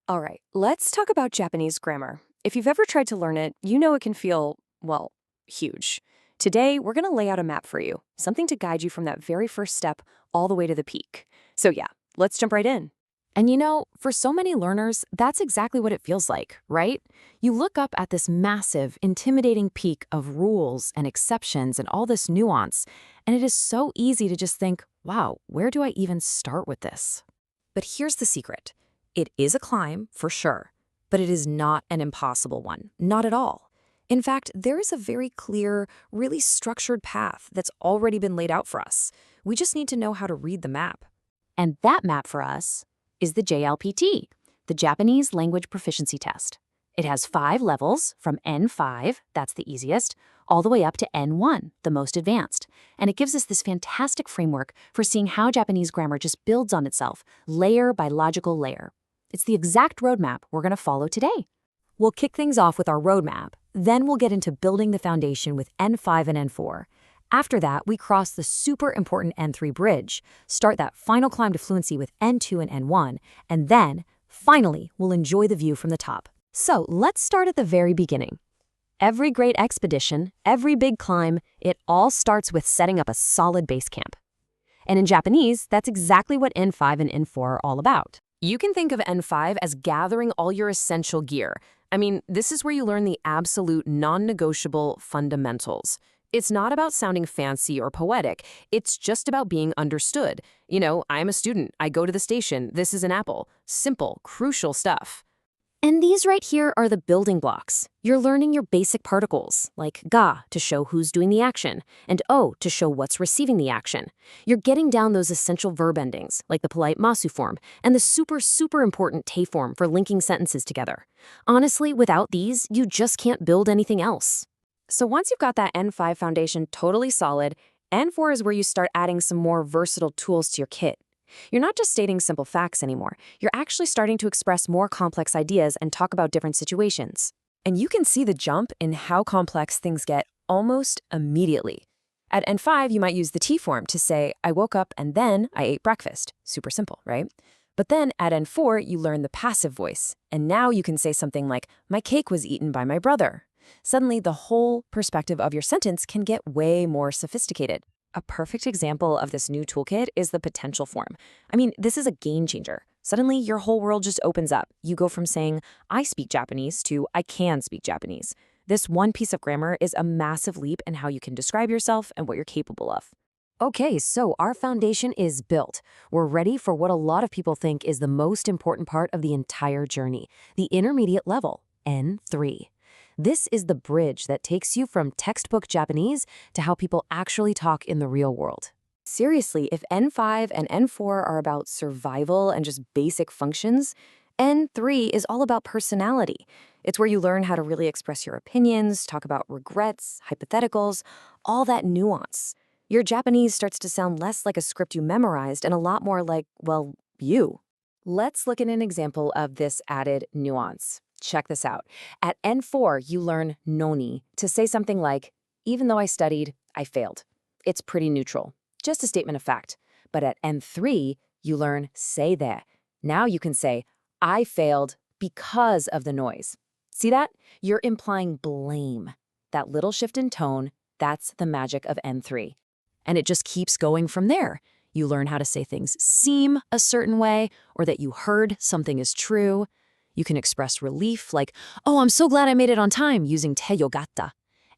All right, let's talk about Japanese grammar. If you've ever tried to learn it, you know it can feel, well, huge. Today, we're going to lay out a map for you, something to guide you from that very first step all the way to the peak. So, yeah, let's jump right in. And for so many learners, that's exactly what it feels like, right? You look up at this massive, intimidating peak of rules and exceptions and all this nuance, and it is so easy to just think, wow, where do I even start with this? But here's the secret. It is a climb, for sure, but it is not an impossible one, not at all. In fact, there is a very clear, really structured path that's already been laid out for us. We just need to know how to read the map. And that map for us is the JLPT, the Japanese Language Proficiency Test. It has 5 levels, from N5, that's the easiest, all the way up to N1, the most advanced. And it gives us this fantastic framework for seeing how Japanese grammar just builds on itself, layer by logical layer. It's the exact roadmap we're going to follow today. We'll kick things off with our roadmap, then we'll get into building the foundation with N5 and N4. After that, we cross the super important N3 bridge, start that final climb to fluency with N2 and N1, and then, finally, we'll enjoy the view from the top. So let's start at the very beginning. Every great expedition, every big climb, it all starts with setting up a solid base camp. And in Japanese, that's exactly what N5 and N4 are all about. You can think of N5 as gathering all your essential gear. This is where you learn the absolute non-negotiable fundamentals. It's not about sounding fancy or poetic. It's just about being understood. I'm a student. I go to the station. This is an apple. Simple, crucial stuff. And these right here are the building blocks. You're learning your basic particles, like ga to show who's doing the action, and o to show what's receiving the action. You're getting down those essential verb endings, like the polite masu form, and the super important te form for linking sentences together. Honestly, without these, you just can't build anything else. So once you've got that N5 foundation totally solid, N4 is where you start adding some more versatile tools to your kit. You're not just stating simple facts anymore. You're actually starting to express more complex ideas and talk about different situations. And you can see the jump in how complex things get almost immediately. At N5, you might use the T form to say, I woke up and then I ate breakfast. Super simple, right? But then at N4, you learn the passive voice. And now you can say something like, my cake was eaten by my brother. Suddenly, the whole perspective of your sentence can get way more sophisticated. A perfect example of this new toolkit is the potential form. This is a game changer. Suddenly, your whole world just opens up. You go from saying, I speak Japanese to I can speak Japanese. This one piece of grammar is a massive leap in how you can describe yourself and what you're capable of. Okay, so our foundation is built. We're ready for what a lot of people think is the most important part of the entire journey, the intermediate level, N3. This is the bridge that takes you from textbook Japanese to how people actually talk in the real world. Seriously, if N5 and N4 are about survival and just basic functions, N3 is all about personality. It's where you learn how to really express your opinions, talk about regrets, hypotheticals, all that nuance. Your Japanese starts to sound less like a script you memorized and a lot more like, well, you. Let's look at an example of this added nuance. Check this out. At N4, you learn noni to say something like, even though I studied, I failed. It's pretty neutral, just a statement of fact. But at N3, you learn seide. Now you can say, I failed because of the noise. See that? You're implying blame. That little shift in tone, that's the magic of N3. And it just keeps going from there. You learn how to say things seem a certain way, or that you heard something is true. You can express relief like, oh, I'm so glad I made it on time, using te yogata.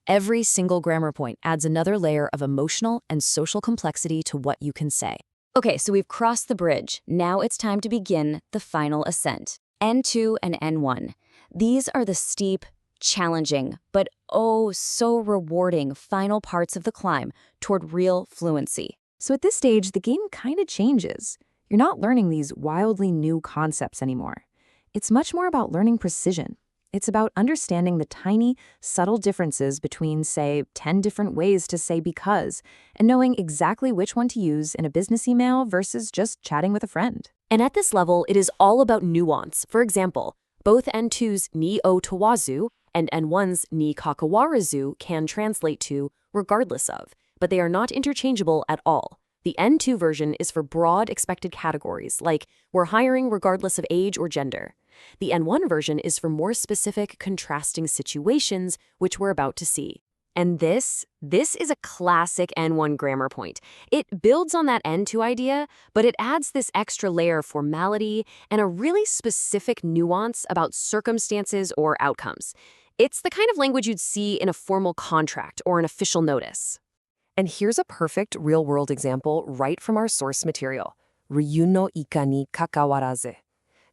Every single grammar point adds another layer of emotional and social complexity to what you can say. Okay, so we've crossed the bridge. Now it's time to begin the final ascent. N2 and N1. These are the steep, challenging, but oh so rewarding final parts of the climb toward real fluency. So at this stage, the game kind of changes. You're not learning these wildly new concepts anymore. It's much more about learning precision. It's about understanding the tiny, subtle differences between, say, 10 different ways to say because, and knowing exactly which one to use in a business email versus just chatting with a friend. And at this level, it is all about nuance. For example, both N2's ni o tawazu and N1's ni kakawarazu can translate to regardless of, but they are not interchangeable at all. The N2 version is for broad expected categories, like we're hiring regardless of age or gender. The N1 version is for more specific, contrasting situations, which we're about to see. And this is a classic N1 grammar point. It builds on that N2 idea, but it adds this extra layer of formality and a really specific nuance about circumstances or outcomes. It's the kind of language you'd see in a formal contract or an official notice. And here's a perfect real-world example right from our source material. Ryu no ika ni kakawaraze.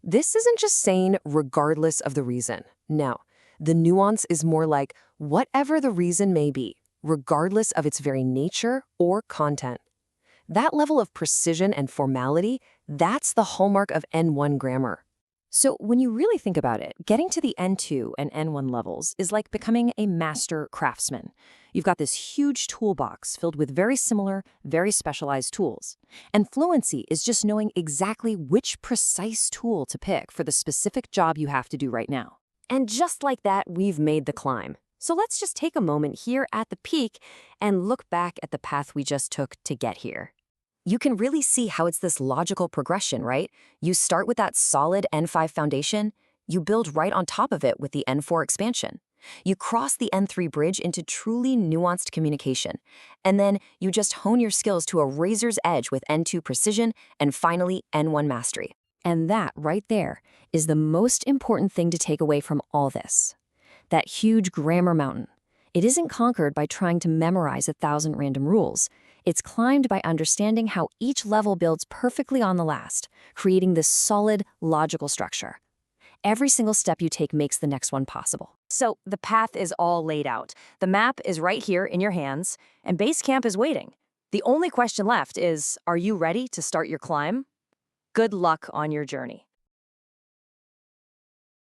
This isn't just saying regardless of the reason. No, the nuance is more like whatever the reason may be, regardless of its very nature or content. That level of precision and formality, that's the hallmark of N1 grammar. So when you really think about it, getting to the N2 and N1 levels is like becoming a master craftsman. You've got this huge toolbox filled with very similar, very specialized tools. And fluency is just knowing exactly which precise tool to pick for the specific job you have to do right now. And just like that, we've made the climb. So let's just take a moment here at the peak and look back at the path we just took to get here. You can really see how it's this logical progression, right? You start with that solid N5 foundation, you build right on top of it with the N4 expansion. You cross the N3 bridge into truly nuanced communication. And then you just hone your skills to a razor's edge with N2 precision and finally N1 mastery. And that right there is the most important thing to take away from all this. That huge grammar mountain. It isn't conquered by trying to memorize 1,000 random rules. It's climbed by understanding how each level builds perfectly on the last, creating this solid, logical structure. Every single step you take makes the next one possible. So the path is all laid out. The map is right here in your hands, and base camp is waiting. The only question left is, are you ready to start your climb? Good luck on your journey.